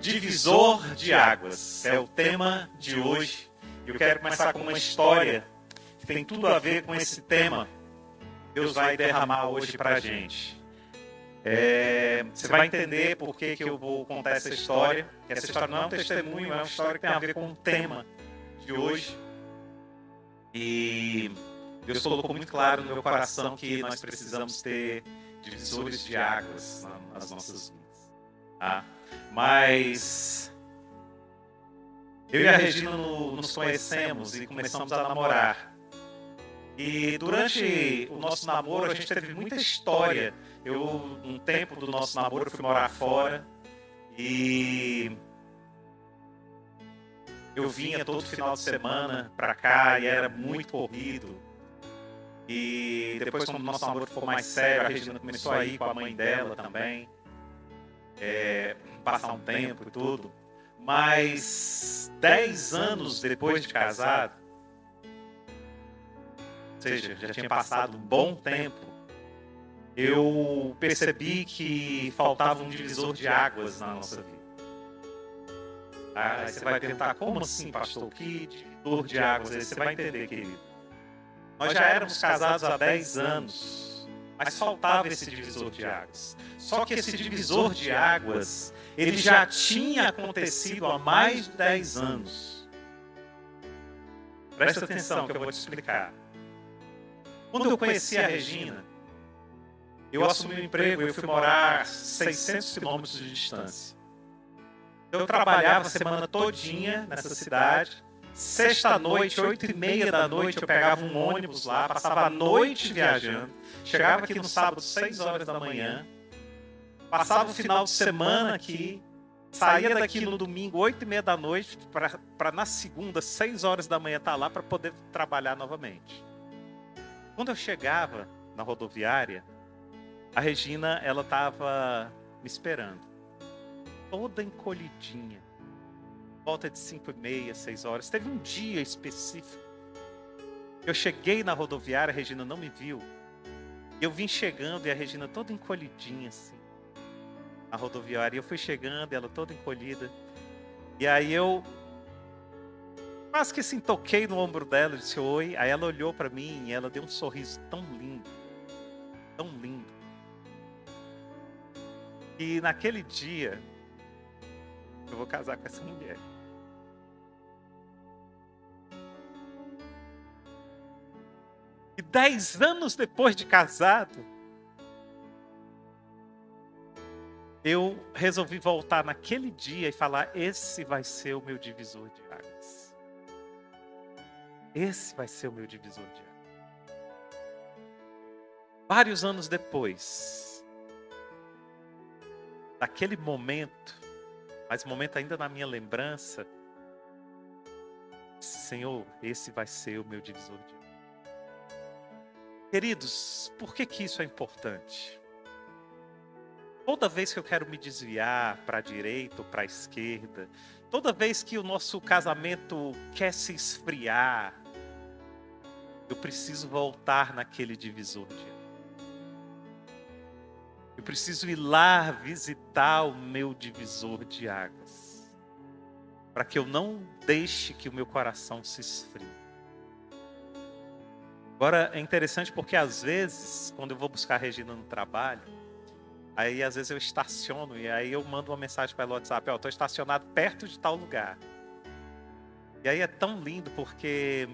Divisor de águas é o tema de hoje. Eu quero começar com uma história que tem tudo a ver com esse tema. Deus vai derramar hoje para a gente. Você vai entender por que eu vou contar essa história. Essa história não é um testemunho, é uma história que tem a ver com o tema de hoje. E Deus colocou muito claro no meu coração que nós precisamos ter divisores de águas nas nossas vidas. Tá? Mas eu e a Regina nos conhecemos e começamos a namorar. E durante o nosso namoro a gente teve muita história. Um tempo do nosso namoro, eu fui morar fora e eu vinha todo final de semana pra cá e era muito corrido. E depois, quando o nosso namoro ficou mais sério, a Regina começou a ir com a mãe dela também, passar um tempo e tudo. Mas 10 anos depois de casado, ou seja, já tinha passado um bom tempo, eu percebi que faltava um divisor de águas na nossa vida. Aí você vai perguntar, como assim, pastor? Que divisor de águas? Aí você vai entender, querido. Nós já éramos casados há 10 anos, mas faltava esse divisor de águas. Só que esse divisor de águas, ele já tinha acontecido há mais de 10 anos. Presta atenção que eu vou te explicar. Quando eu conheci a Regina, eu assumi um emprego e eu fui morar a 600 quilômetros de distância. Eu trabalhava a semana todinha nessa cidade. Sexta-noite, 8h30 da noite, eu pegava um ônibus lá, passava a noite viajando. Chegava aqui no sábado, 6 horas da manhã. Passava o final de semana aqui. Saía daqui no domingo, 8h30 da noite, para na segunda, 6 horas da manhã, estar lá para poder trabalhar novamente. Quando eu chegava na rodoviária, a Regina, ela estava me esperando. Toda encolhidinha. Volta de 5h30, 6 horas. Teve um dia específico. Eu cheguei na rodoviária, a Regina não me viu. Eu vim chegando e a Regina toda encolhidinha assim. Na rodoviária. Eu fui chegando, ela toda encolhida. E aí eu quase que assim, toquei no ombro dela e disse oi. Aí ela olhou para mim e ela deu um sorriso tão lindo. Tão lindo. E naquele dia, eu vou casar com essa mulher. E 10 anos depois de casado, eu resolvi voltar naquele dia e falar, esse vai ser o meu divisor de águas. Esse vai ser o meu divisor de águas. Vários anos depois, daquele momento, mas o momento ainda na minha lembrança, Senhor, esse vai ser o meu divisor de águas. Queridos, por que isso é importante? Toda vez que eu quero me desviar para a direita ou para a esquerda, toda vez que o nosso casamento quer se esfriar, eu preciso voltar naquele divisor de águas. Eu preciso ir lá visitar o meu divisor de águas, para que eu não deixe que o meu coração se esfrie. Agora, é interessante porque às vezes, quando eu vou buscar a Regina no trabalho, aí às vezes eu estaciono e aí eu mando uma mensagem para ela no WhatsApp, estou estacionado perto de tal lugar. E aí é tão lindo porque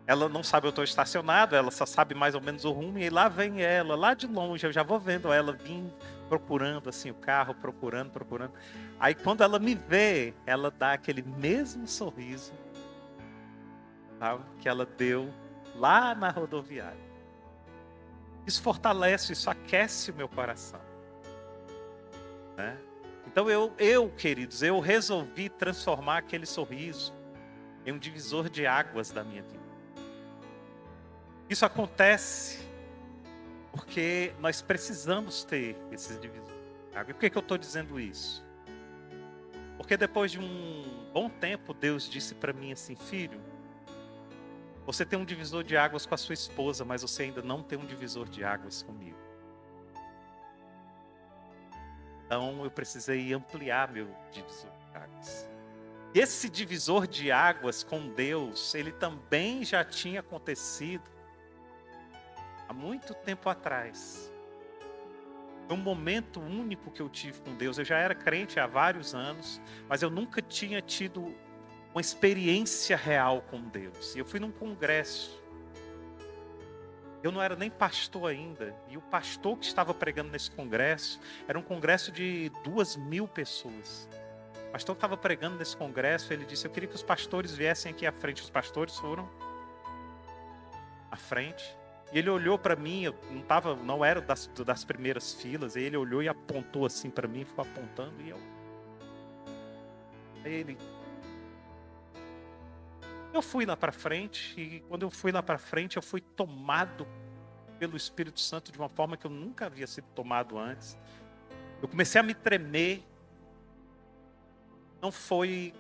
ela não sabe eu estou estacionado, ela só sabe mais ou menos o rumo, e lá vem ela, lá de longe, eu já vou vendo ela vir procurando assim o carro, procurando. Aí quando ela me vê, ela dá aquele mesmo sorriso, sabe, que ela deu lá na rodoviária. Isso fortalece, isso aquece o meu coração, né? Então queridos, eu resolvi transformar aquele sorriso em um divisor de águas da minha vida. Isso acontece porque nós precisamos ter esses divisores de água. E por que eu estou dizendo isso? Porque depois de um bom tempo, Deus disse para mim assim, filho, você tem um divisor de águas com a sua esposa, mas você ainda não tem um divisor de águas comigo. Então eu precisei ampliar meu divisor de águas. Esse divisor de águas com Deus, ele também já tinha acontecido há muito tempo atrás. Foi um momento único que eu tive com Deus. Eu já era crente há vários anos, mas eu nunca tinha tido uma experiência real com Deus. E eu fui num congresso. Eu não era nem pastor ainda. E o pastor que estava pregando nesse congresso, era um congresso de 2.000 pessoas. O pastor que estava pregando nesse congresso, ele disse, eu queria que os pastores viessem aqui à frente. Os pastores foram à frente. E ele olhou para mim, eu não era das primeiras filas. E ele olhou e apontou assim para mim, ficou apontando. E eu fui lá para frente. E quando eu fui lá para frente, eu fui tomado pelo Espírito Santo de uma forma que eu nunca havia sido tomado antes. Eu comecei a me tremer. Não foi,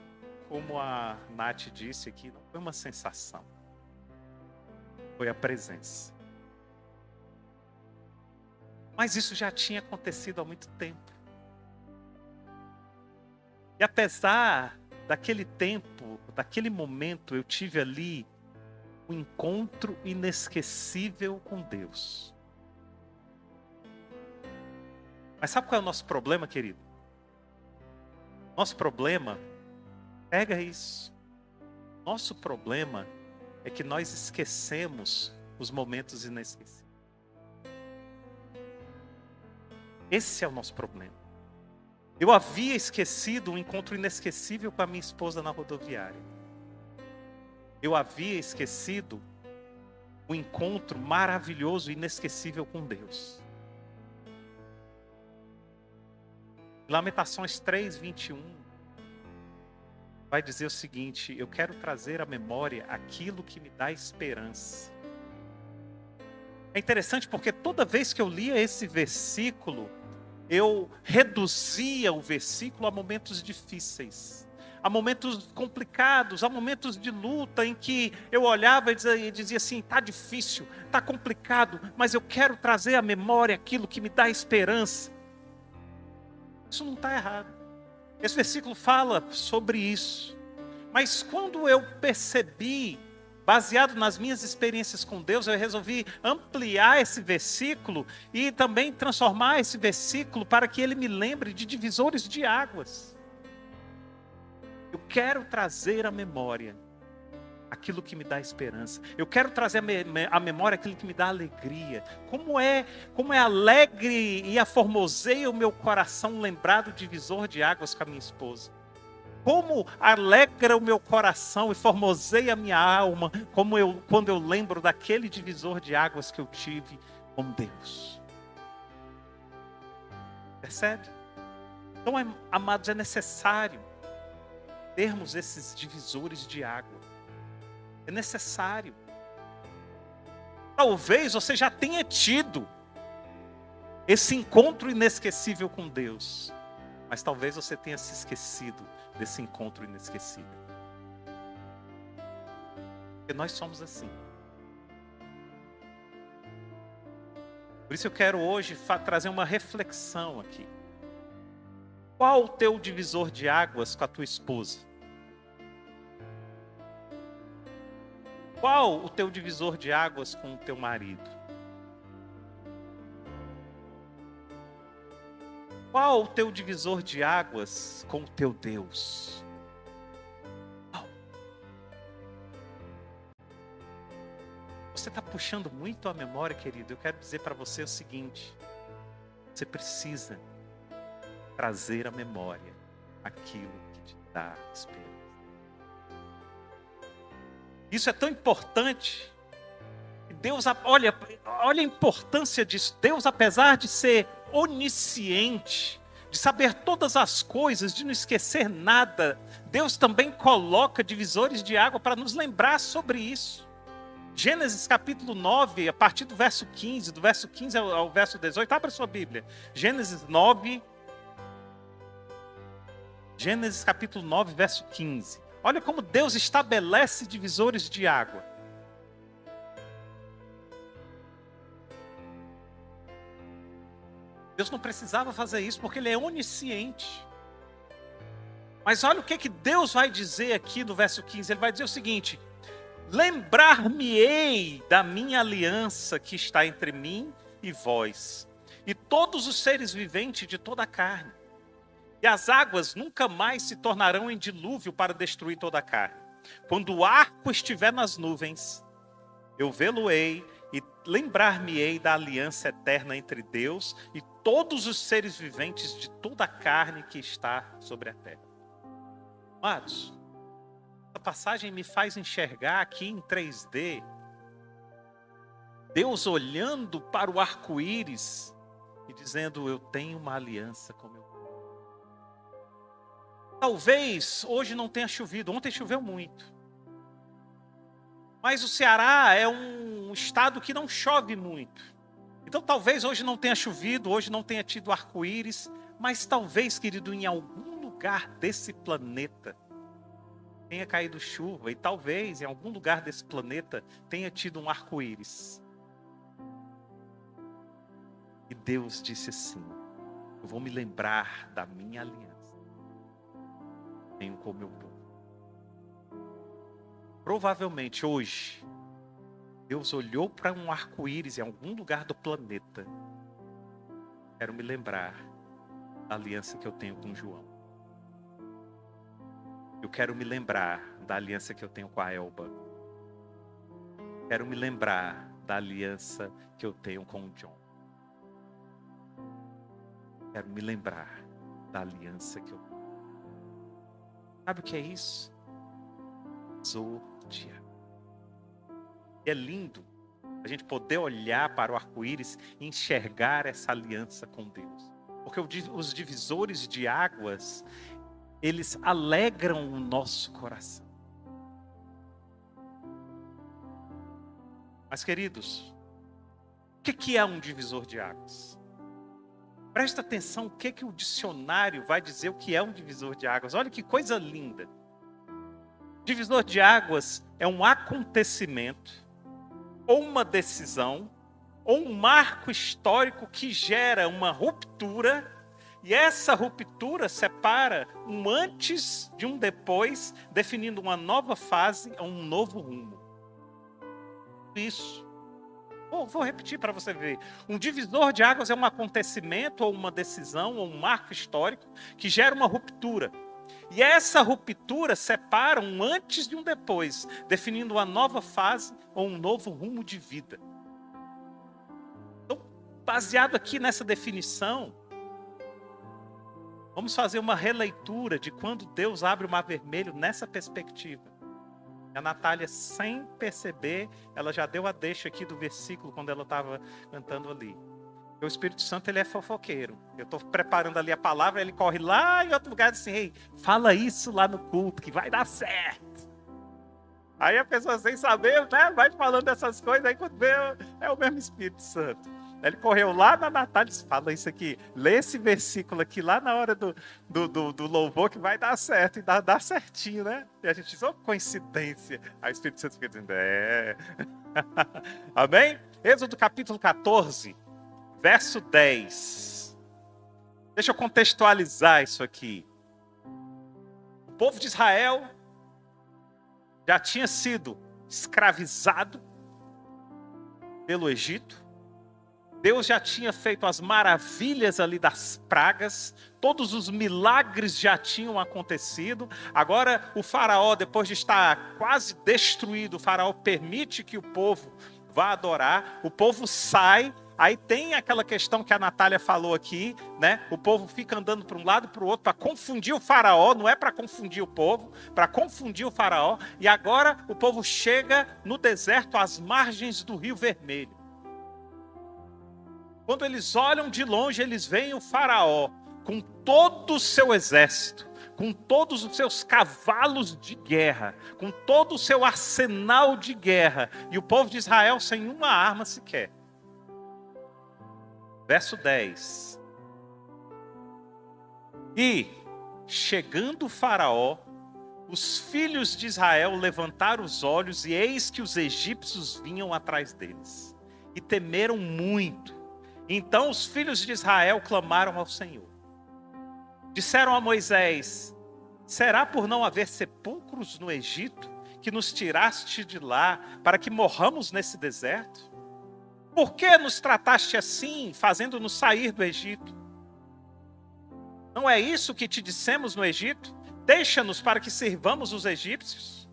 como a Nath disse aqui, não foi uma sensação. Foi a presença. Mas isso já tinha acontecido há muito tempo. E apesar daquele tempo, daquele momento, eu tive ali um encontro inesquecível com Deus. Mas sabe qual é o nosso problema, querido? Nosso problema, pega isso. Nosso problema é que nós esquecemos os momentos inesquecíveis. Esse é o nosso problema. Eu havia esquecido um encontro inesquecível com a minha esposa na rodoviária. Eu havia esquecido um encontro maravilhoso e inesquecível com Deus. Lamentações 3:21 vai dizer o seguinte: eu quero trazer à memória aquilo que me dá esperança. É interessante porque toda vez que eu lia esse versículo, eu reduzia o versículo a momentos difíceis, a momentos complicados, a momentos de luta em que eu olhava e dizia assim, está difícil, está complicado, mas eu quero trazer à memória aquilo que me dá esperança. Isso não está errado. Esse versículo fala sobre isso. Mas quando eu percebi, baseado nas minhas experiências com Deus, eu resolvi ampliar esse versículo e também transformar esse versículo para que ele me lembre de divisores de águas. Eu quero trazer à memória aquilo que me dá esperança. Eu quero trazer à memória aquilo que me dá alegria. Como é alegre e aformoseia o meu coração lembrar do divisor de águas com a minha esposa. Como alegra o meu coração e formoseia a minha alma quando eu lembro daquele divisor de águas que eu tive com Deus. Percebe? Então, amados, é necessário termos esses divisores de água. É necessário. Talvez você já tenha tido esse encontro inesquecível com Deus, mas talvez você tenha se esquecido desse encontro inesquecível. Porque nós somos assim. Por isso eu quero hoje trazer uma reflexão aqui. Qual o teu divisor de águas com a tua esposa? Qual o teu divisor de águas com o teu marido? Qual o teu divisor de águas com o teu Deus? Qual? Você está puxando muito a memória, querido. Eu quero dizer para você o seguinte: você precisa trazer à memória aquilo que te dá esperança. Isso é tão importante. Deus, olha a importância disso. Deus, apesar de ser onisciente, de saber todas as coisas, de não esquecer nada, Deus também coloca divisores de água para nos lembrar sobre isso. Gênesis capítulo 9, a partir do verso 15, do verso 15 ao verso 18, abra sua Bíblia. Gênesis capítulo 9, verso 15. Olha como Deus estabelece divisores de água. Deus não precisava fazer isso porque Ele é onisciente. Mas olha o que Deus vai dizer aqui no verso 15. Ele vai dizer o seguinte: lembrar-me-ei da minha aliança que está entre mim e vós, e todos os seres viventes de toda a carne. E as águas nunca mais se tornarão em dilúvio para destruir toda a carne. Quando o arco estiver nas nuvens, eu vê-lo-ei e lembrar-me-ei da aliança eterna entre Deus e todos os seres viventes de toda a carne que está sobre a terra. Amados, essa passagem me faz enxergar aqui em 3D Deus olhando para o arco-íris e dizendo: eu tenho uma aliança com meu povo. Talvez hoje não tenha chovido, ontem choveu muito. Mas o Ceará é um estado que não chove muito. Então talvez hoje não tenha chovido, hoje não tenha tido arco-íris, mas talvez, querido, em algum lugar desse planeta tenha caído chuva e talvez em algum lugar desse planeta tenha tido um arco-íris. E Deus disse assim: eu vou me lembrar da minha aliança. Tenho com o meu povo. Provavelmente hoje, Deus olhou para um arco-íris em algum lugar do planeta. Quero me lembrar da aliança que eu tenho com João. Eu quero me lembrar da aliança que eu tenho com a Elba. Quero me lembrar da aliança que eu tenho com o John. Quero me lembrar da aliança que eu tenho. Sabe o que é isso? Zodiaco. É lindo a gente poder olhar para o arco-íris e enxergar essa aliança com Deus. Porque os divisores de águas, eles alegram o nosso coração. Mas, queridos, o que é um divisor de águas? Presta atenção o que o dicionário vai dizer o que é um divisor de águas. Olha que coisa linda. Divisor de águas é um acontecimento, ou uma decisão, ou um marco histórico que gera uma ruptura, e essa ruptura separa um antes de um depois, definindo uma nova fase ou um novo rumo. Isso. Vou repetir para você ver. Um divisor de águas é um acontecimento, ou uma decisão, ou um marco histórico que gera uma ruptura. E essa ruptura separa um antes de um depois, definindo uma nova fase ou um novo rumo de vida. Então, baseado aqui nessa definição, vamos fazer uma releitura de quando Deus abre o Mar Vermelho nessa perspectiva. A Natália, sem perceber, ela já deu a deixa aqui do versículo quando ela estava cantando ali. O Espírito Santo, ele é fofoqueiro. Eu estou preparando ali a palavra, ele corre lá em outro lugar e diz assim: ei, fala isso lá no culto, que vai dar certo. Aí a pessoa, sem saber, né, vai falando essas coisas, aí quando vê, é o mesmo Espírito Santo. Ele correu lá na Natália e disse: fala isso aqui, lê esse versículo aqui lá na hora do louvor que vai dar certo, e dá certinho, né? E a gente diz: oh, coincidência. Aí o Espírito Santo fica dizendo: é. Amém? Êxodo capítulo 14, verso 10. Deixa eu contextualizar isso aqui. O povo de Israel já tinha sido escravizado pelo Egito. Deus já tinha feito as maravilhas ali das pragas, todos os milagres já tinham acontecido. Agora o faraó, depois de estar quase destruído, o faraó permite que o povo vá adorar, o povo sai. Aí tem aquela questão que a Natália falou aqui, né? O povo fica andando para um lado e para o outro para confundir o faraó, não é para confundir o povo, para confundir o faraó. E agora o povo chega no deserto, às margens do Rio Vermelho. Quando eles olham de longe, eles veem o faraó com todo o seu exército, com todos os seus cavalos de guerra, com todo o seu arsenal de guerra, e o povo de Israel sem uma arma sequer. Verso 10. E, chegando o faraó, os filhos de Israel levantaram os olhos, e eis que os egípcios vinham atrás deles. E temeram muito, Então os filhos de Israel clamaram ao Senhor. Disseram a Moisés: será por não haver sepulcros no Egito que nos tiraste de lá para que morramos nesse deserto? Por que nos trataste assim, fazendo-nos sair do Egito? Não é isso que te dissemos no Egito? Deixa-nos para que sirvamos os egípcios?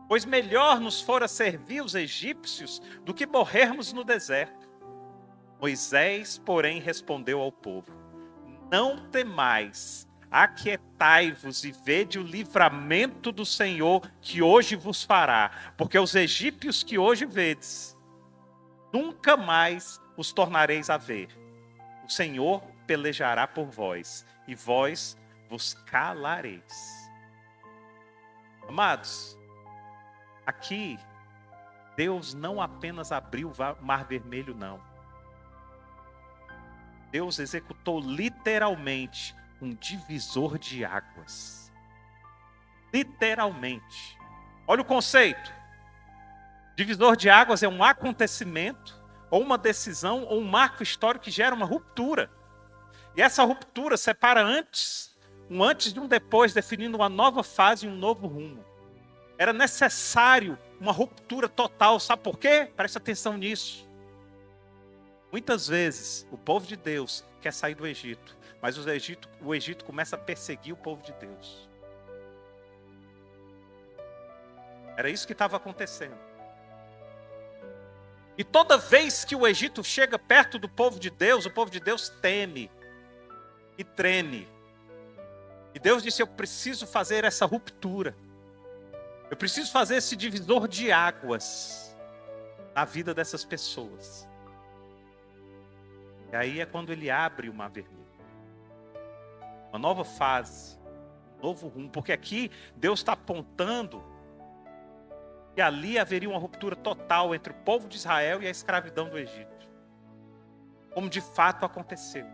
Pois melhor nos fora servir os egípcios do que morrermos no deserto. Moisés, porém, respondeu ao povo: não temais, aquietai-vos e vede o livramento do Senhor que hoje vos fará, porque os egípcios que hoje vedes, nunca mais os tornareis a ver. O Senhor pelejará por vós, e vós vos calareis. Amados, aqui Deus não apenas abriu o Mar Vermelho, não. Deus executou literalmente um divisor de águas. Literalmente. Olha o conceito. Divisor de águas é um acontecimento, ou uma decisão, ou um marco histórico que gera uma ruptura. E essa ruptura separa um antes de um depois, definindo uma nova fase e um novo rumo. Era necessário uma ruptura total. Sabe por quê? Presta atenção nisso. Muitas vezes o povo de Deus quer sair do Egito, mas o Egito começa a perseguir o povo de Deus. Era isso que estava acontecendo. E toda vez que o Egito chega perto do povo de Deus, o povo de Deus teme e treme. E Deus disse: eu preciso fazer essa ruptura. Eu preciso fazer esse divisor de águas na vida dessas pessoas. E aí é quando ele abre o Mar Vermelho. Uma nova fase, um novo rumo. Porque aqui Deus está apontando que ali haveria uma ruptura total entre o povo de Israel e a escravidão do Egito. Como de fato aconteceu.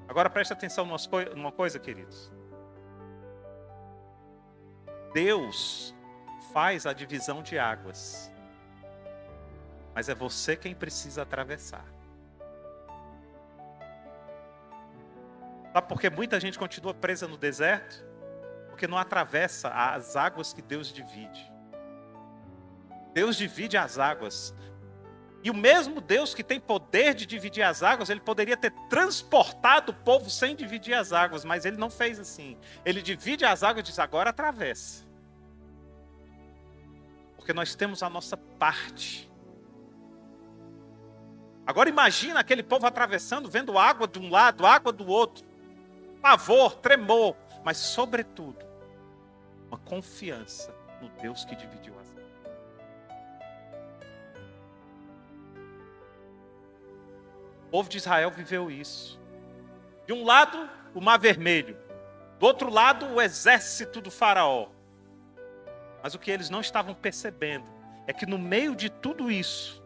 Agora preste atenção numa coisa, queridos. Deus faz a divisão de águas. Mas é você quem precisa atravessar. Sabe por que muita gente continua presa no deserto? Porque não atravessa as águas que Deus divide. Deus divide as águas. E o mesmo Deus que tem poder de dividir as águas, ele poderia ter transportado o povo sem dividir as águas, mas ele não fez assim. Ele divide as águas e diz: agora atravessa. Porque nós temos a nossa parte. Agora imagina aquele povo atravessando, vendo água de um lado, água do outro. Pavor, tremor, mas sobretudo, uma confiança no Deus que dividiu as águas. O povo de Israel viveu isso. De um lado, o Mar Vermelho. Do outro lado, o exército do faraó. Mas o que eles não estavam percebendo é que no meio de tudo isso,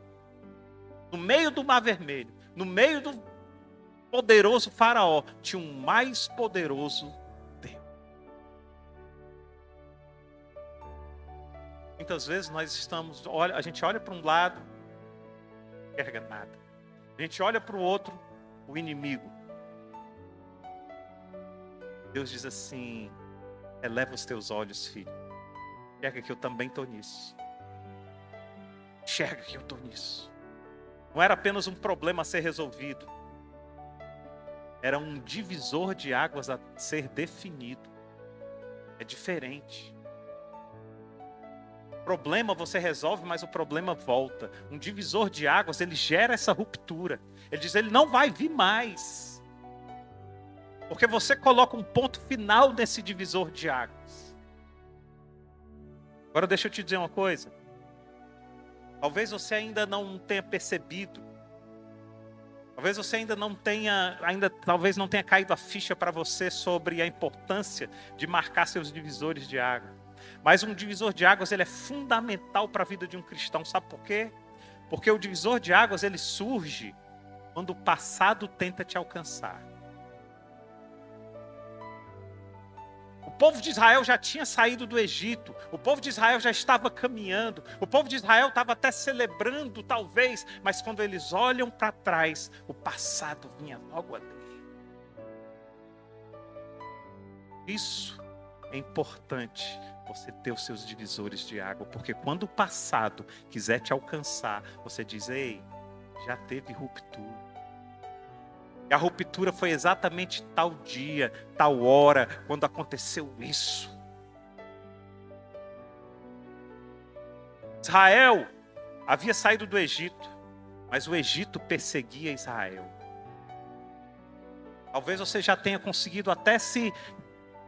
no meio do Mar Vermelho, no meio do poderoso faraó, tinha um mais poderoso Deus. Muitas vezes a gente olha para um lado, não enxerga nada. A gente olha para o outro, o inimigo. Deus diz assim: eleva os teus olhos, filho. Enxerga que eu também estou nisso. Enxerga que eu estou nisso. Não era apenas um problema a ser resolvido. Era um divisor de águas a ser definido. É diferente. Problema você resolve, mas o problema volta. Um divisor de águas, ele gera essa ruptura. Ele diz: ele não vai vir mais. Porque você coloca um ponto final nesse divisor de águas. Agora deixa eu te dizer uma coisa. Talvez você ainda não tenha percebido. Talvez você talvez não tenha caído a ficha para você sobre a importância de marcar seus divisores de água. Mas um divisor de águas, ele é fundamental para a vida de um cristão. Sabe por quê? Porque o divisor de águas, ele surge quando o passado tenta te alcançar. O povo de Israel já tinha saído do Egito. O povo de Israel já estava caminhando. O povo de Israel estava até celebrando, talvez. Mas quando eles olham para trás, o passado vinha logo ali. Isso é importante, você ter os seus divisores de água. Porque quando o passado quiser te alcançar, você diz, ei, já teve ruptura. E a ruptura foi exatamente tal dia, tal hora, quando aconteceu isso. Israel havia saído do Egito, mas o Egito perseguia Israel. Talvez você já tenha conseguido até se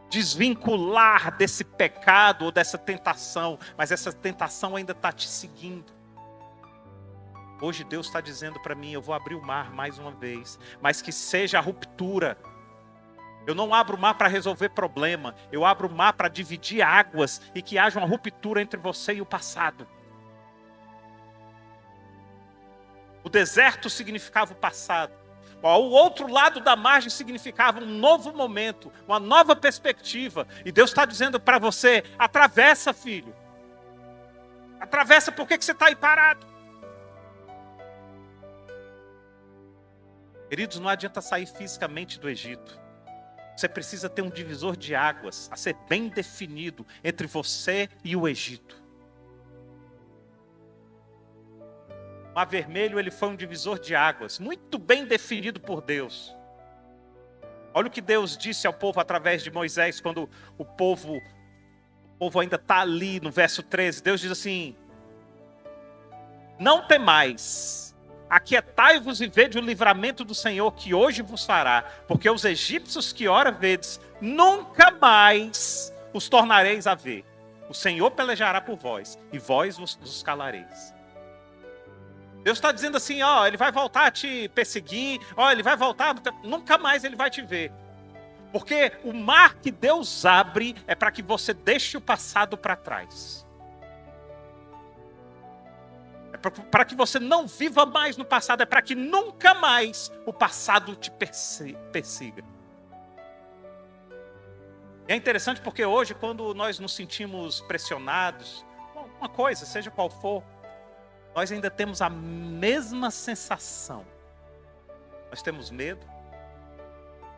desvincular desse pecado ou dessa tentação, mas essa tentação ainda está te seguindo. Hoje Deus está dizendo para mim, eu vou abrir o mar mais uma vez, mas que seja a ruptura. Eu não abro o mar para resolver problema, eu abro o mar para dividir águas e que haja uma ruptura entre você e o passado. O deserto significava o passado. O outro lado da margem significava um novo momento, uma nova perspectiva. E Deus está dizendo para você, atravessa, filho. Atravessa, por que você está aí parado? Queridos, não adianta sair fisicamente do Egito. Você precisa ter um divisor de águas a ser bem definido entre você e o Egito. O Mar Vermelho, ele foi um divisor de águas, muito bem definido por Deus. Olha o que Deus disse ao povo através de Moisés, quando o povo ainda está ali no verso 13. Deus diz assim, não temais, aquietai-vos e vede o livramento do Senhor que hoje vos fará, porque os egípcios que ora vedes, nunca mais os tornareis a ver. O Senhor pelejará por vós, e vós vos calareis. Deus está dizendo assim, ó, ele vai voltar a te perseguir, ó, ele vai voltar, nunca mais ele vai te ver. Porque o mar que Deus abre é para que você deixe o passado para trás. É para que você não viva mais no passado, é para que nunca mais o passado te persiga. E é interessante porque hoje, quando nós nos sentimos pressionados, uma coisa, seja qual for, nós ainda temos a mesma sensação. Nós temos medo,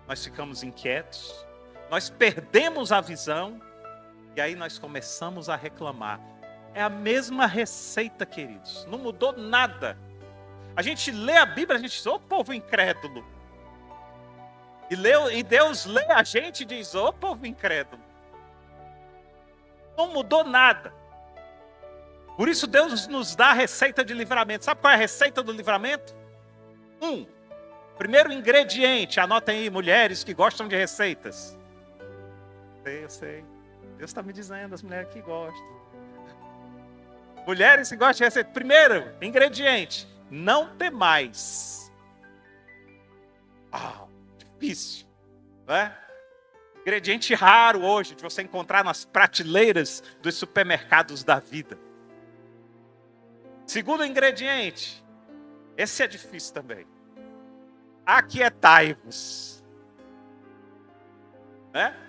nós ficamos inquietos, nós perdemos a visão e aí nós começamos a reclamar. É a mesma receita, queridos, não mudou nada. A gente lê a Bíblia, a gente diz, ô povo incrédulo. E Deus lê a gente e diz, ô povo incrédulo. Não mudou nada. Por isso Deus nos dá a receita de livramento. Sabe qual é a receita do livramento? Primeiro ingrediente, anotem aí, mulheres que gostam de receitas. Eu sei. Deus está me dizendo, as mulheres que gostam. Mulheres que gostam de receita. Primeiro ingrediente, não temais. Difícil, não é? Ingrediente raro hoje de você encontrar nas prateleiras dos supermercados da vida. Segundo ingrediente, esse é difícil também. Aquietai-vos.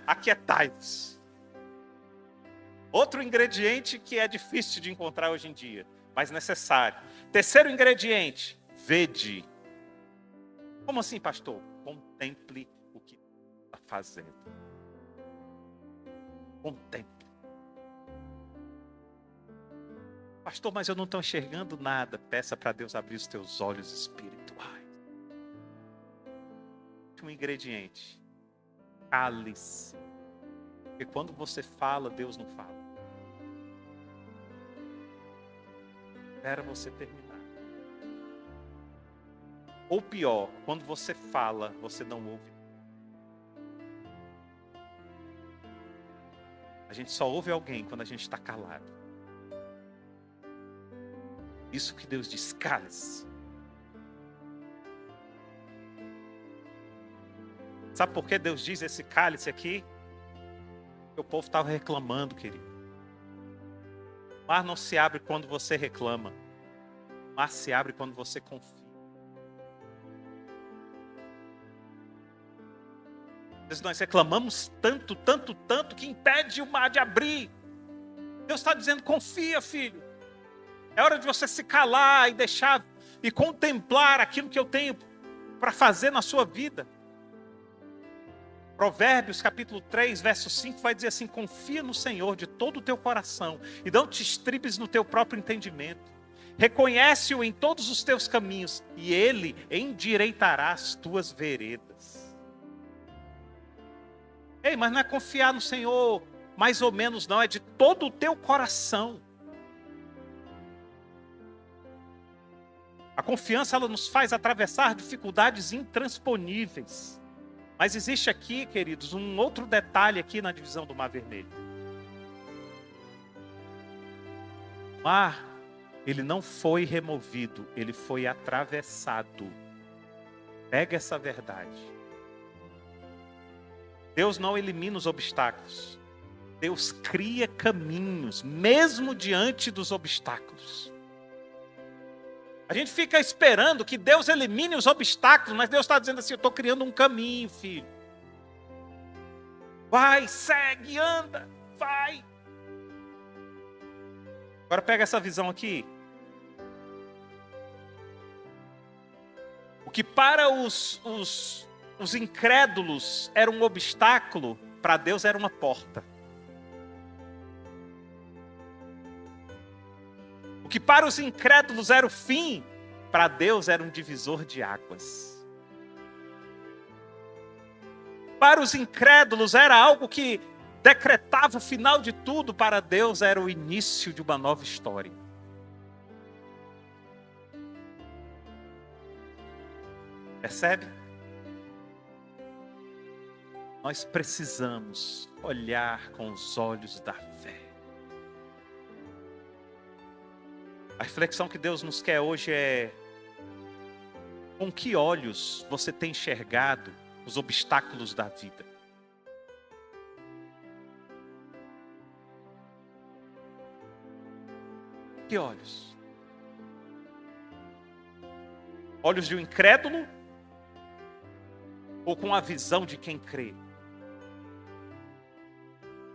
Aquietai-vos. Outro ingrediente que é difícil de encontrar hoje em dia, mas necessário. Terceiro ingrediente, vede. Como assim, pastor? Contemple o que está fazendo. Contemple. Pastor, mas eu não estou enxergando nada. Peça para Deus abrir os teus olhos espirituais. Um ingrediente. Cale-se. Porque quando você fala, Deus não fala. Espera você terminar. Ou pior, quando você fala, você não ouve. A gente só ouve alguém quando a gente está calado. Isso que Deus diz, cale-se. Sabe por que Deus diz esse cálice aqui? Porque o povo estava reclamando, querido. O mar não se abre quando você reclama. O mar se abre quando você confia. vezes nós reclamamos tanto, tanto, tanto, que impede o mar de abrir. Deus está dizendo, confia, filho. É hora de você se calar e deixar, e contemplar aquilo que eu tenho para fazer na sua vida. Provérbios capítulo 3, verso 5 vai dizer assim: confia no Senhor de todo o teu coração e não te estribes no teu próprio entendimento. Reconhece-o em todos os teus caminhos e ele endireitará as tuas veredas. Ei, mas não é confiar no Senhor mais ou menos não, é de todo o teu coração. A confiança, ela nos faz atravessar dificuldades intransponíveis. Mas existe aqui, queridos, um outro detalhe aqui na divisão do Mar Vermelho. O mar, ele não foi removido, ele foi atravessado. Pega essa verdade. Deus não elimina os obstáculos. Deus cria caminhos, mesmo diante dos obstáculos. A gente fica esperando que Deus elimine os obstáculos, mas Deus está dizendo assim: eu estou criando um caminho, filho. Vai, segue, anda, vai. Agora pega essa visão aqui. O que para os incrédulos era um obstáculo, para Deus era uma porta. O que para os incrédulos era o fim, para Deus era um divisor de águas. Para os incrédulos era algo que decretava o final de tudo, para Deus era o início de uma nova história. Percebe? Nós precisamos olhar com os olhos da fé. A reflexão que Deus nos quer hoje é: com que olhos você tem enxergado os obstáculos da vida? Que olhos? Olhos de um incrédulo? Ou com a visão de quem crê?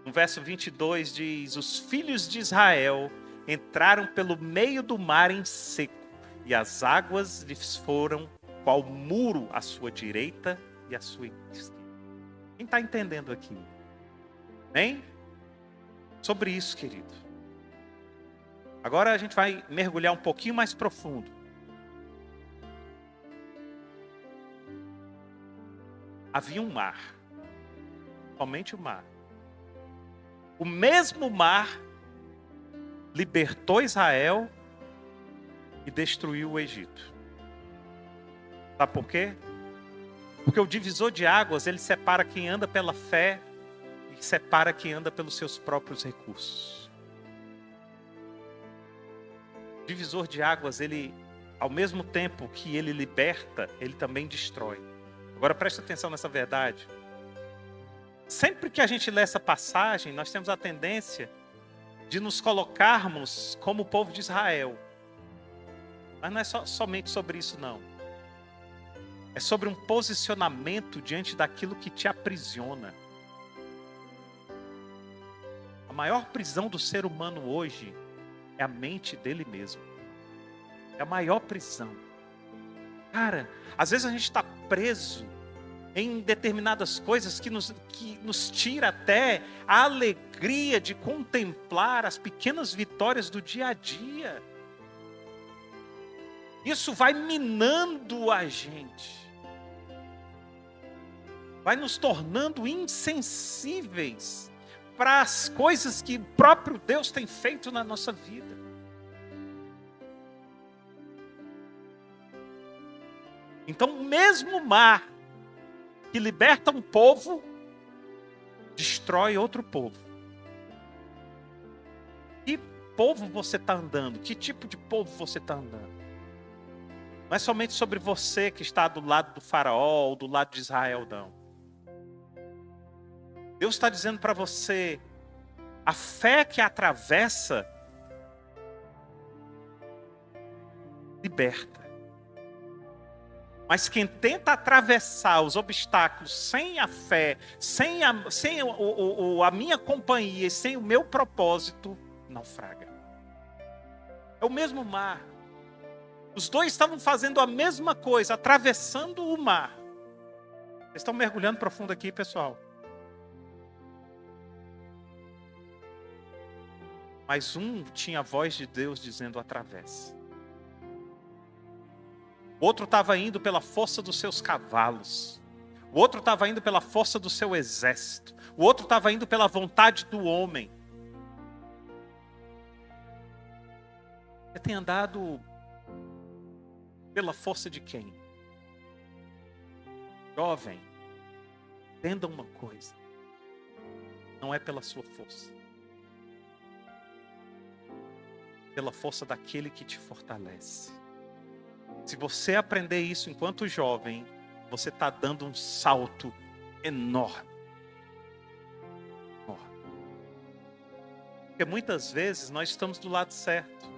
No verso 22 diz: os filhos de Israel entraram pelo meio do mar em seco, e as águas lhes foram qual muro à sua direita e à sua esquerda. Quem está entendendo aqui? Hein? Sobre isso, querido. Agora a gente vai mergulhar um pouquinho mais profundo. Havia um mar, somente o mar. O mesmo mar libertou Israel e destruiu o Egito. Sabe por quê? Porque o divisor de águas, ele separa quem anda pela fé e separa quem anda pelos seus próprios recursos. O divisor de águas, ele, ao mesmo tempo que ele liberta, ele também destrói. Agora preste atenção nessa verdade. Sempre que a gente lê essa passagem, nós temos a tendência de nos colocarmos como o povo de Israel. Mas não é somente sobre isso, não. É sobre um posicionamento diante daquilo que te aprisiona. A maior prisão do ser humano hoje é a mente dele mesmo. É a maior prisão. Cara, às vezes a gente está preso em determinadas coisas que nos tira até a alegria de contemplar as pequenas vitórias do dia a dia. Isso vai minando a gente. Vai nos tornando insensíveis para as coisas que o próprio Deus tem feito na nossa vida. Então, o mesmo mar que liberta um povo, destrói outro povo. Que povo você está andando? Que tipo de povo você está andando? Não é somente sobre você que está do lado do faraó ou do lado de Israel, não. Deus está dizendo para você, a fé que atravessa, liberta. Mas quem tenta atravessar os obstáculos sem a fé, sem a minha companhia, sem o meu propósito, naufraga. É o mesmo mar. Os dois estavam fazendo a mesma coisa, atravessando o mar. Vocês estão mergulhando profundo aqui, pessoal. Mas um tinha a voz de Deus dizendo: atravesse. O outro estava indo pela força dos seus cavalos. O outro estava indo pela força do seu exército. O outro estava indo pela vontade do homem. Você tem andado pela força de quem? Jovem, entenda uma coisa. Não é pela sua força. Pela força daquele que te fortalece. Se você aprender isso enquanto jovem, você está dando um salto enorme. Enorme. Porque muitas vezes nós estamos do lado certo.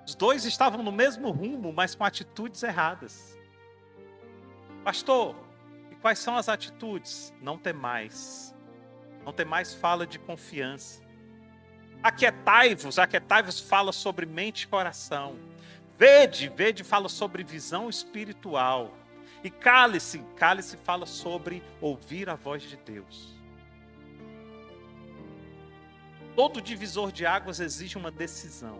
Os dois estavam no mesmo rumo, mas com atitudes erradas. Pastor, e quais são as atitudes? Não ter mais. Não ter mais fala de confiança. Aquietai-vos fala sobre mente e coração. Vede fala sobre visão espiritual. E cálice fala sobre ouvir a voz de Deus. Todo divisor de águas exige uma decisão.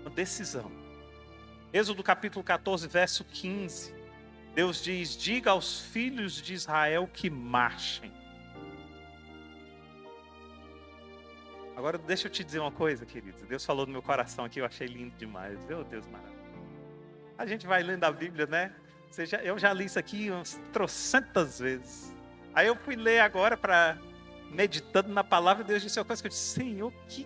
Uma decisão. Êxodo capítulo 14, verso 15. Deus diz: diga aos filhos de Israel que marchem. Agora deixa eu te dizer uma coisa, queridos. Deus falou no meu coração aqui, eu achei lindo demais. Meu Deus, maravilha. A gente vai lendo a Bíblia, né? Eu já li isso aqui umas trocentas vezes. Aí eu fui ler agora, meditando na palavra, Deus disse uma coisa que eu disse: Senhor, que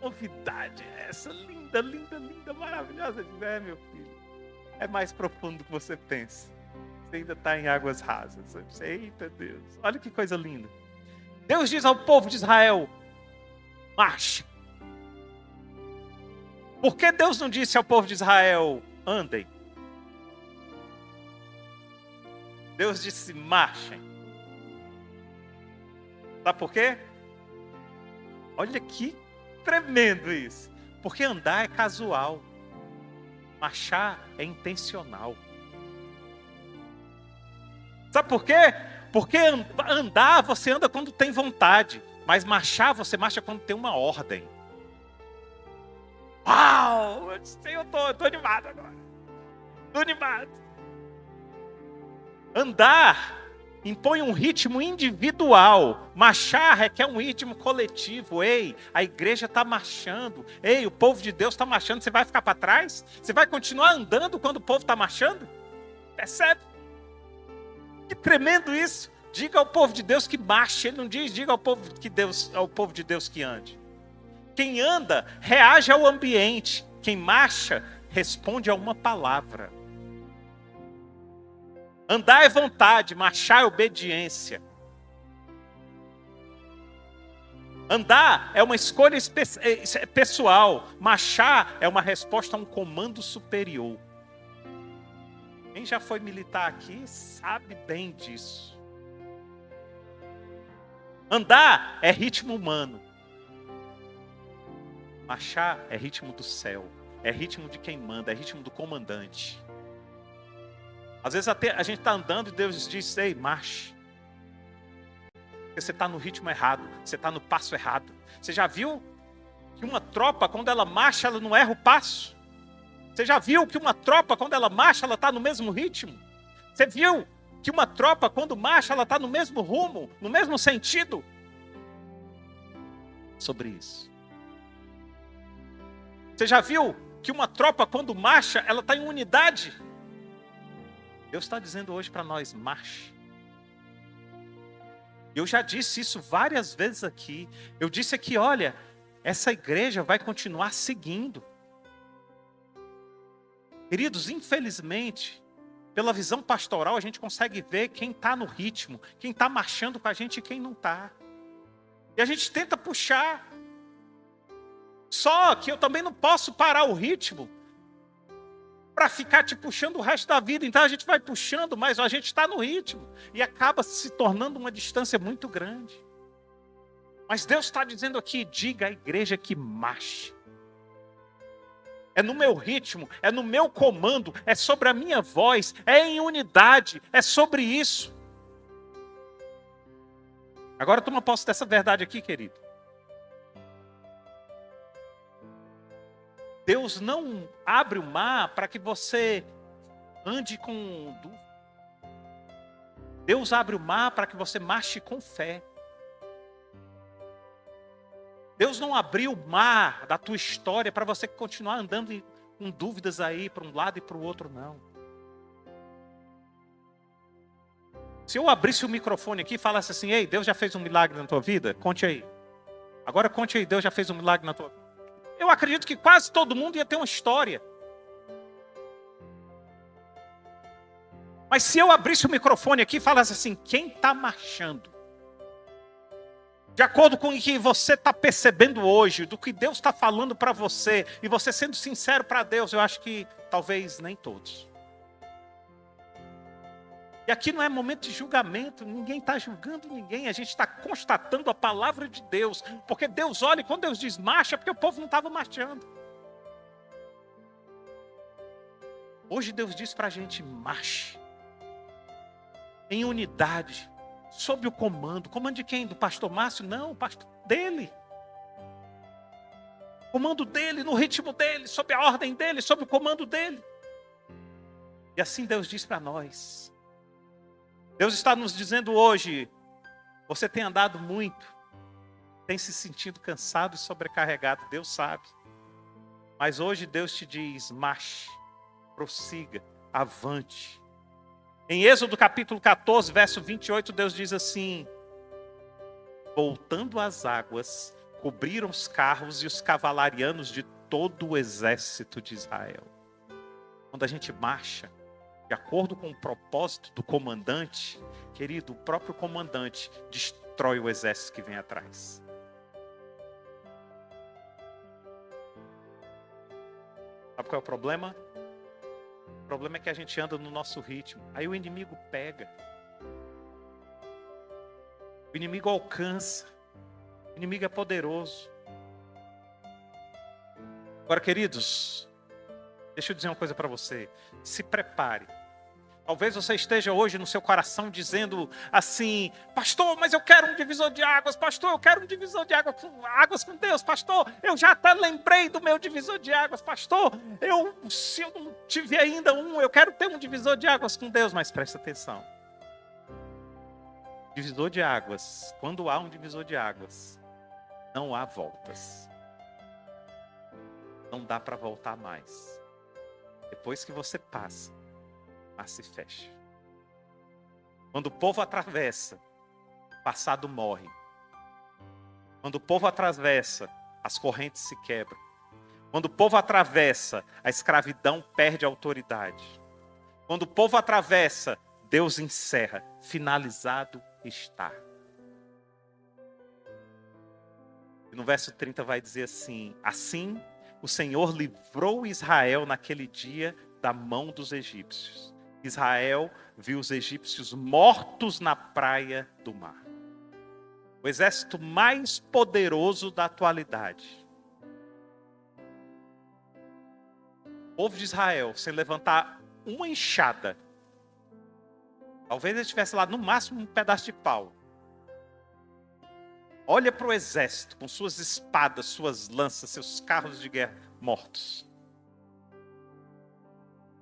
novidade é essa? Linda, linda, linda, maravilhosa. Eu disse: meu filho, é mais profundo do que você pensa. Você ainda está em águas rasas. Eu disse: eita Deus, olha que coisa linda. Deus diz ao povo de Israel: marche. Por que Deus não disse ao povo de Israel: andem? Deus disse: marchem. Sabe por quê? Olha que tremendo isso. Porque andar é casual. Marchar é intencional. Sabe por quê? Porque andar você anda quando tem vontade. Mas marchar, você marcha quando tem uma ordem. Uau! Eu tô animado agora. Tô animado. Andar impõe um ritmo individual. Marchar requer um ritmo coletivo. Ei, a igreja está marchando. Ei, o povo de Deus está marchando. Você vai ficar para trás? Você vai continuar andando quando o povo está marchando? Percebe? Que tremendo isso. Diga ao povo de Deus que marche. Ele não diz: diga ao povo de Deus que ande. Quem anda reage ao ambiente. Quem marcha responde a uma palavra. Andar é vontade, marchar é obediência. Andar é uma escolha pessoal. Marchar é uma resposta a um comando superior. Quem já foi militar aqui sabe bem disso. Andar é ritmo humano. Marchar é ritmo do céu. É ritmo de quem manda, é ritmo do comandante. Às vezes até a gente está andando e Deus diz: ei, marche. Porque você está no ritmo errado, você está no passo errado. Você já viu que uma tropa, quando ela marcha, ela não erra o passo? Você já viu que uma tropa, quando ela marcha, ela está no mesmo ritmo? Você viu que uma tropa, quando marcha, ela está no mesmo rumo, no mesmo sentido? Sobre isso. Você já viu que uma tropa, quando marcha, ela está em unidade? Deus está dizendo hoje para nós: marche. Eu já disse isso várias vezes aqui. Eu disse aqui: olha, essa igreja vai continuar seguindo. Queridos, infelizmente, pela visão pastoral, a gente consegue ver quem está no ritmo, quem está marchando com a gente e quem não está. E a gente tenta puxar. Só que eu também não posso parar o ritmo para ficar te puxando o resto da vida. Então a gente vai puxando, mas a gente está no ritmo. E acaba se tornando uma distância muito grande. Mas Deus está dizendo aqui, diga à igreja que marche. É no meu ritmo, é no meu comando, é sobre a minha voz, é em unidade, é sobre isso. Agora toma posse dessa verdade aqui, querido. Deus não abre o mar para que você ande com dúvida. Deus abre o mar para que você marche com fé. Deus não abriu o mar da tua história para você continuar andando com dúvidas aí para um lado e para o outro, não. Se eu abrisse o microfone aqui e falasse assim, ei, Deus já fez um milagre na tua vida? Conte aí. Agora conte aí, Deus já fez um milagre na tua vida. Eu acredito que quase todo mundo ia ter uma história. Mas se eu abrisse o microfone aqui e falasse assim, quem está marchando? De acordo com o que você está percebendo hoje, do que Deus está falando para você, e você sendo sincero para Deus, eu acho que talvez nem todos. E aqui não é momento de julgamento, ninguém está julgando ninguém, a gente está constatando a palavra de Deus, porque Deus olha e quando Deus diz marcha, é porque o povo não estava marchando. Hoje Deus diz para a gente, marche, em unidade, sob o comando. Comando de quem? Do pastor Márcio? Não, o pastor dele. Comando dele, no ritmo dele, sob a ordem dele, sob o comando dele. E assim Deus diz para nós. Deus está nos dizendo hoje, você tem andado muito, tem se sentido cansado e sobrecarregado, Deus sabe. Mas hoje Deus te diz, marche, prossiga, avante. Em Êxodo capítulo 14, verso 28, Deus diz assim, voltando às águas, cobriram os carros e os cavalarianos de todo o exército de Israel. Quando a gente marcha, de acordo com o propósito do comandante, querido, o próprio comandante destrói o exército que vem atrás. Sabe qual é o problema? O problema é que a gente anda no nosso ritmo. Aí o inimigo pega. O inimigo alcança. O inimigo é poderoso. Agora, queridos, deixa eu dizer uma coisa para você. Se prepare. Talvez você esteja hoje no seu coração dizendo assim, pastor, mas eu quero um divisor de águas, pastor, eu quero um divisor de águas com Deus, pastor, eu já até lembrei do meu divisor de águas, pastor, se eu não tive ainda um, eu quero ter um divisor de águas com Deus, mas presta atenção. Divisor de águas, quando há um divisor de águas, não há voltas. Não dá para voltar mais. Depois que você passa, mas se fecha. Quando o povo atravessa, o passado morre. Quando o povo atravessa, as correntes se quebram. Quando o povo atravessa, a escravidão perde a autoridade. Quando o povo atravessa, Deus encerra. Finalizado está. E no verso 30 vai dizer assim, assim o Senhor livrou Israel naquele dia da mão dos egípcios. Israel viu os egípcios mortos na praia do mar. O exército mais poderoso da atualidade. O povo de Israel, sem levantar uma enxada, talvez ele tivesse lá no máximo um pedaço de pau. Olha para o exército com suas espadas, suas lanças, seus carros de guerra mortos.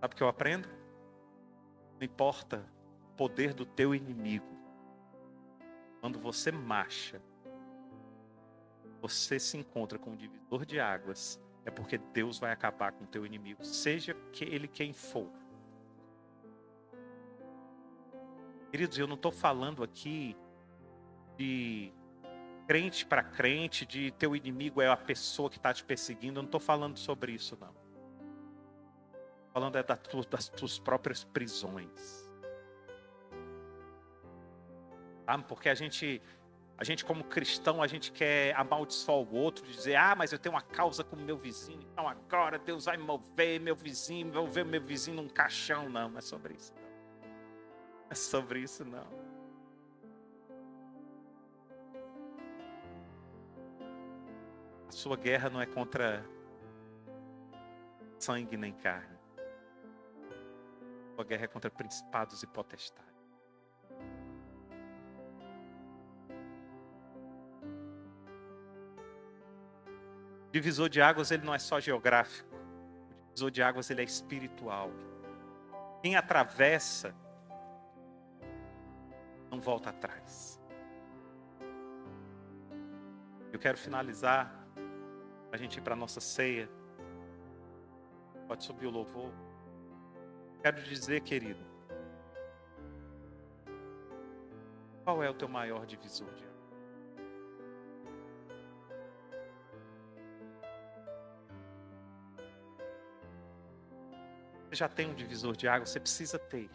Sabe o que eu aprendo? Não importa o poder do teu inimigo. Quando você marcha, você se encontra com um divisor de águas, é porque Deus vai acabar com o teu inimigo, seja ele quem for. Queridos, eu não estou falando aqui de crente para crente, de teu inimigo é a pessoa que está te perseguindo, eu não estou falando sobre isso, não. Estou falando das tuas próprias prisões. Sabe? Porque a gente A gente, como cristão, a gente quer amaldiçoar o outro, dizer, mas eu tenho uma causa com o meu vizinho, então agora Deus vai mover meu vizinho, vou ver meu vizinho num caixão. Não é sobre isso. Não é sobre isso, não. A sua guerra não é contra sangue nem carne. A sua guerra é contra principados e potestades. O divisor de águas, ele não é só geográfico. O divisor de águas, ele é espiritual. Quem atravessa não volta atrás. Eu quero finalizar, para a gente ir para a nossa ceia. Pode subir o louvor. Quero dizer, querido, qual é o teu maior divisor de águas? Você já tem um divisor de águas, você precisa ter.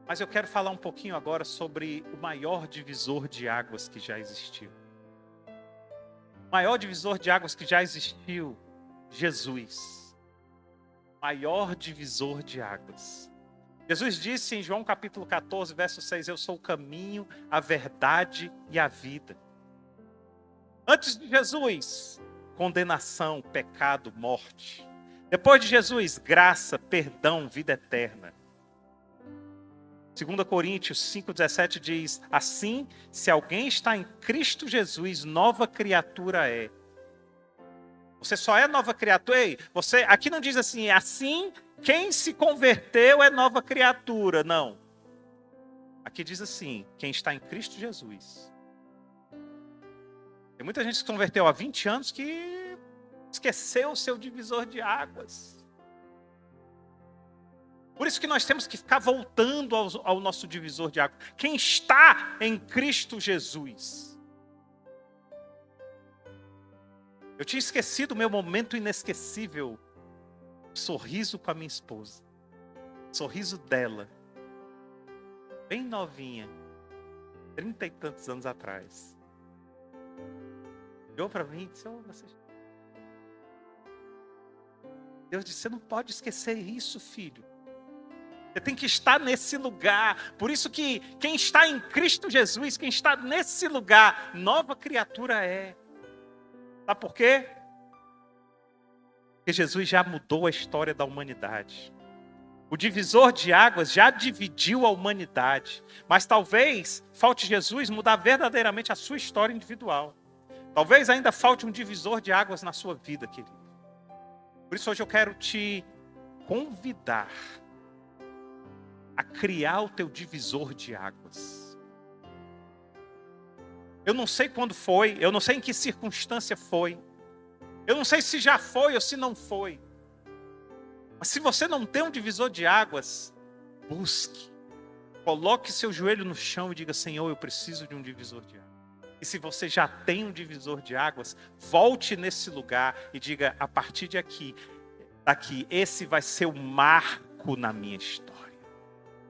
Mas eu quero falar um pouquinho agora sobre o maior divisor de águas que já existiu. O maior divisor de águas que já existiu, Jesus. Maior divisor de águas. Jesus disse em João capítulo 14, verso 6, eu sou o caminho, a verdade e a vida. Antes de Jesus, condenação, pecado, morte. Depois de Jesus, graça, perdão, vida eterna. 2 Coríntios 5,17 diz, assim, se alguém está em Cristo Jesus, nova criatura é. Você só é nova criatura. Ei, aqui não diz assim, quem se converteu é nova criatura. Não. Aqui diz assim, quem está em Cristo Jesus. Tem muita gente que se converteu há 20 anos que esqueceu o seu divisor de águas. Por isso que nós temos que ficar voltando ao nosso divisor de águas. Quem está em Cristo Jesus. Eu tinha esquecido o meu momento inesquecível. Sorriso com a minha esposa. Sorriso dela. Bem novinha. 30 e tantos anos atrás. Olhou para mim e disse, Deus disse, você não pode esquecer isso, filho. Você tem que estar nesse lugar. Por isso que quem está em Cristo Jesus, quem está nesse lugar, nova criatura é. Sabe por quê? Porque Jesus já mudou a história da humanidade. O divisor de águas já dividiu a humanidade. Mas talvez falte Jesus mudar verdadeiramente a sua história individual. Talvez ainda falte um divisor de águas na sua vida, querido. Por isso hoje eu quero te convidar a criar o teu divisor de águas. Eu não sei quando foi, eu não sei em que circunstância foi. Eu não sei se já foi ou se não foi. Mas se você não tem um divisor de águas, busque. Coloque seu joelho no chão e diga, Senhor, eu preciso de um divisor de águas. E se você já tem um divisor de águas, volte nesse lugar e diga, a partir daqui, esse vai ser o marco na minha história.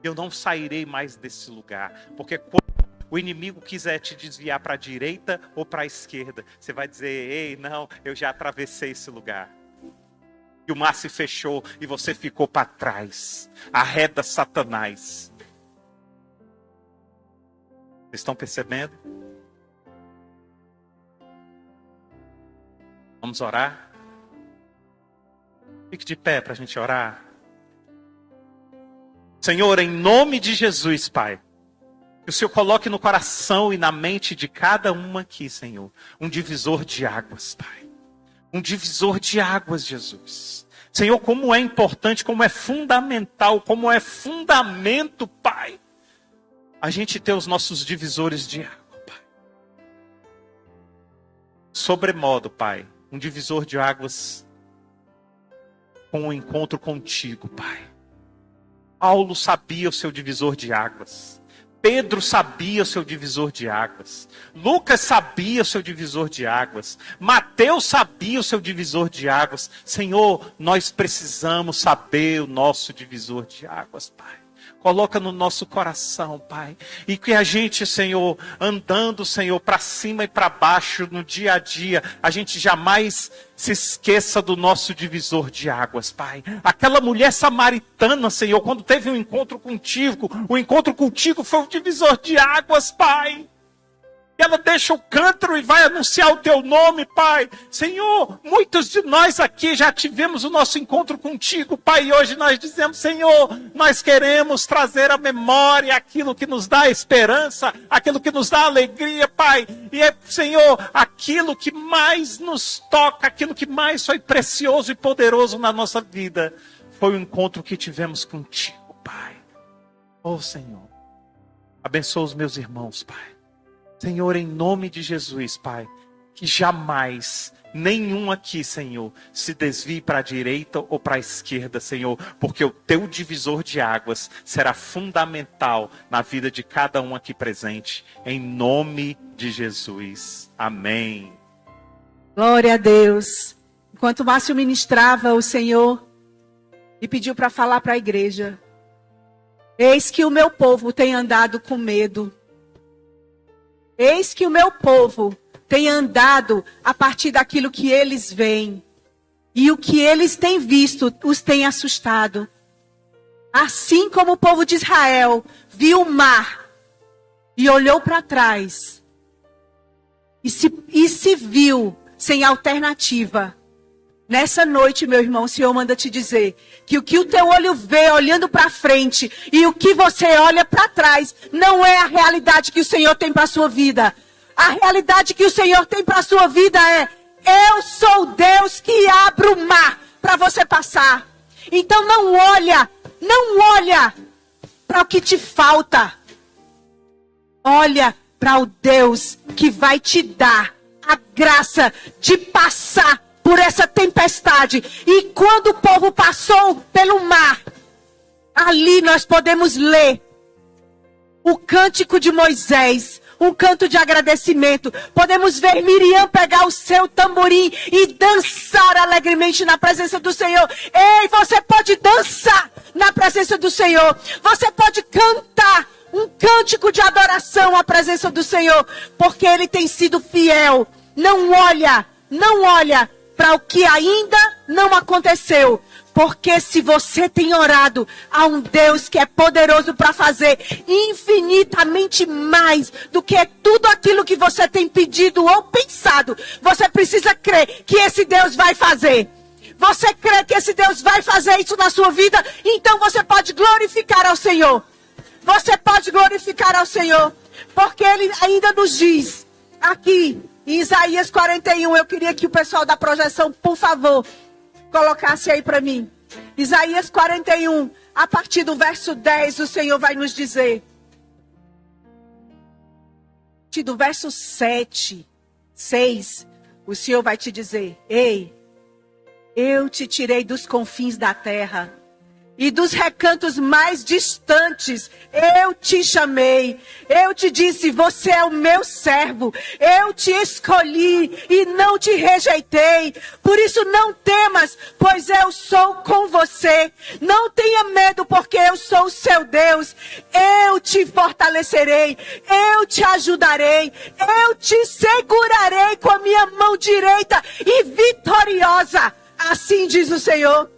Eu não sairei mais desse lugar. Porque quando o inimigo quiser te desviar para a direita ou para a esquerda, você vai dizer, ei, não, eu já atravessei esse lugar. E o mar se fechou e você ficou para trás. Arreda Satanás. Vocês estão percebendo? Vamos orar? Fique de pé para a gente orar. Senhor, em nome de Jesus, Pai, que o Senhor coloque no coração e na mente de cada um aqui, Senhor, um divisor de águas, Pai. Um divisor de águas, Jesus. Senhor, como é importante, como é fundamental, como é fundamento, Pai, a gente ter os nossos divisores de água, Pai. Sobremodo, Pai, um divisor de águas com o encontro contigo, Pai. Paulo sabia o seu divisor de águas. Pedro sabia o seu divisor de águas. Lucas sabia o seu divisor de águas. Mateus sabia o seu divisor de águas. Senhor, nós precisamos saber o nosso divisor de águas, Pai. Coloca no nosso coração, Pai. E que a gente, Senhor, andando, Senhor, para cima e para baixo no dia a dia, a gente jamais se esqueça do nosso divisor de águas, Pai. Aquela mulher samaritana, Senhor, quando teve um encontro contigo, o encontro contigo foi um divisor de águas, Pai. Ela deixa o cântaro e vai anunciar o teu nome, Pai. Senhor, muitos de nós aqui já tivemos o nosso encontro contigo, Pai. E hoje nós dizemos, Senhor, nós queremos trazer à memória aquilo que nos dá esperança, aquilo que nos dá alegria, Pai. E é, Senhor, aquilo que mais nos toca, aquilo que mais foi precioso e poderoso na nossa vida, foi o encontro que tivemos contigo, Pai. Oh, Senhor, abençoa os meus irmãos, Pai. Senhor, em nome de Jesus, Pai, que jamais nenhum aqui, Senhor, se desvie para a direita ou para a esquerda, Senhor, porque o teu divisor de águas será fundamental na vida de cada um aqui presente, em nome de Jesus. Amém. Glória a Deus. Enquanto o Márcio ministrava, o Senhor me pediu para falar para a igreja: eis que o meu povo tem andado com medo. Eis que o meu povo tem andado a partir daquilo que eles veem. E o que eles têm visto os tem assustado. Assim como o povo de Israel viu o mar e olhou para trás. E se viu sem alternativa. Nessa noite, meu irmão, o Senhor manda te dizer que o que o teu olho vê olhando para frente e o que você olha para trás não é a realidade que o Senhor tem para a sua vida. A realidade que o Senhor tem para a sua vida é: eu sou Deus que abro o mar para você passar. Então não olha para o que te falta. Olha para o Deus que vai te dar a graça de passar por essa tempestade. E quando o povo passou pelo mar, ali nós podemos ler o cântico de Moisés, um canto de agradecimento. Podemos ver Miriam pegar o seu tamborim e dançar alegremente na presença do Senhor. Ei, você pode dançar na presença do Senhor. Você pode cantar um cântico de adoração à presença do Senhor, porque Ele tem sido fiel. Não olha para o que ainda não aconteceu. Porque se você tem orado a um Deus que é poderoso para fazer infinitamente mais do que tudo aquilo que você tem pedido ou pensado, você precisa crer que esse Deus vai fazer. Você crê que esse Deus vai fazer isso na sua vida? Então você pode glorificar ao Senhor. Você pode glorificar ao Senhor. Porque Ele ainda nos diz aqui em Isaías 41, eu queria que o pessoal da projeção, por favor, colocasse aí para mim. Isaías 41, a partir do verso 10, o Senhor vai nos dizer. A partir do verso 7, 6, o Senhor vai te dizer: ei, eu te tirei dos confins da terra. E dos recantos mais distantes, eu te chamei. Eu te disse, você é o meu servo. Eu te escolhi e não te rejeitei. Por isso não temas, pois eu sou com você. Não tenha medo, porque eu sou o seu Deus. Eu te fortalecerei. Eu te ajudarei. Eu te segurarei com a minha mão direita e vitoriosa. Assim diz o Senhor.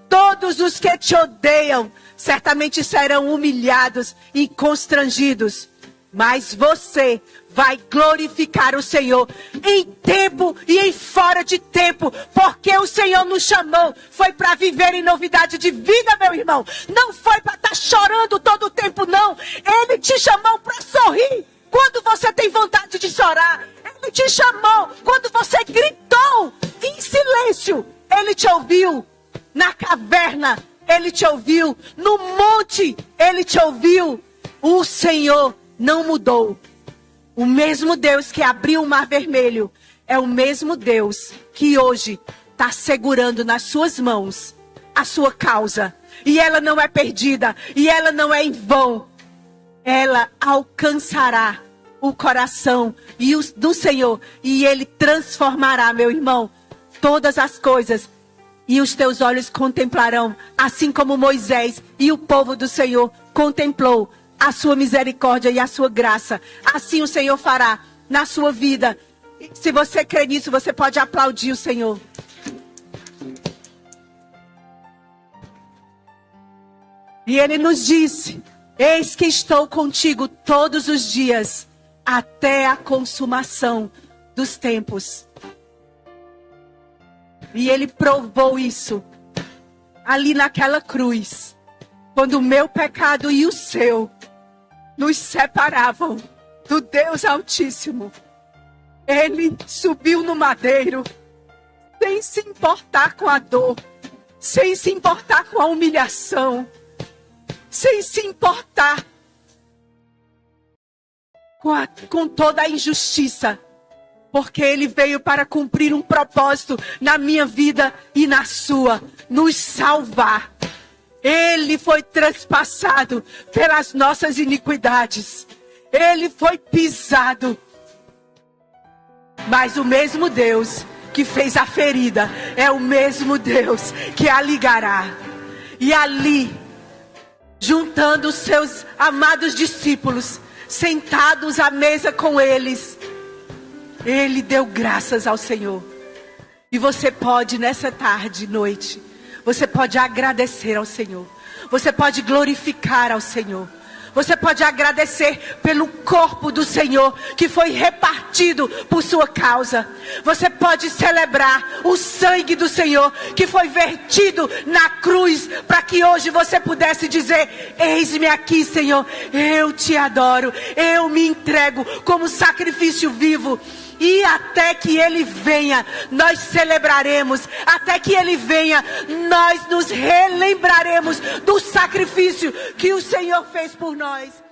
Todos os que te odeiam certamente serão humilhados e constrangidos. Mas você vai glorificar o Senhor em tempo e em fora de tempo. Porque o Senhor nos chamou. Foi para viver em novidade de vida, meu irmão. Não foi para estar chorando todo o tempo, não. Ele te chamou para sorrir quando você tem vontade de chorar. Ele te chamou quando você gritou em silêncio. Ele te ouviu. Na caverna, Ele te ouviu. No monte, Ele te ouviu. O Senhor não mudou. O mesmo Deus que abriu o mar vermelho é o mesmo Deus que hoje está segurando nas suas mãos a sua causa. E ela não é perdida. E ela não é em vão. Ela alcançará o coração do Senhor. E Ele transformará, meu irmão, todas as coisas e os teus olhos contemplarão, assim como Moisés e o povo do Senhor contemplou a sua misericórdia e a sua graça. Assim o Senhor fará na sua vida. Se você crê nisso, você pode aplaudir o Senhor. E Ele nos disse: eis que estou contigo todos os dias, até a consumação dos tempos. E Ele provou isso ali naquela cruz, quando o meu pecado e o seu nos separavam do Deus Altíssimo. Ele subiu no madeiro, sem se importar com a dor, sem se importar com a humilhação, sem se importar com toda a injustiça, porque Ele veio para cumprir um propósito na minha vida e na sua, nos salvar. Ele foi transpassado pelas nossas iniquidades, Ele foi pisado, mas o mesmo Deus que fez a ferida é o mesmo Deus que a ligará. E ali, juntando os seus amados discípulos, sentados à mesa com eles, Ele deu graças ao Senhor. E você pode, nessa tarde, noite, você pode agradecer ao Senhor. Você pode glorificar ao Senhor. Você pode agradecer pelo corpo do Senhor que foi repartido por sua causa. Você pode celebrar o sangue do Senhor que foi vertido na cruz, para que hoje você pudesse dizer: eis-me aqui, Senhor, eu te adoro, eu me entrego como sacrifício vivo. E até que Ele venha, nós celebraremos. Até que Ele venha, nós nos relembraremos do sacrifício que o Senhor fez por nós.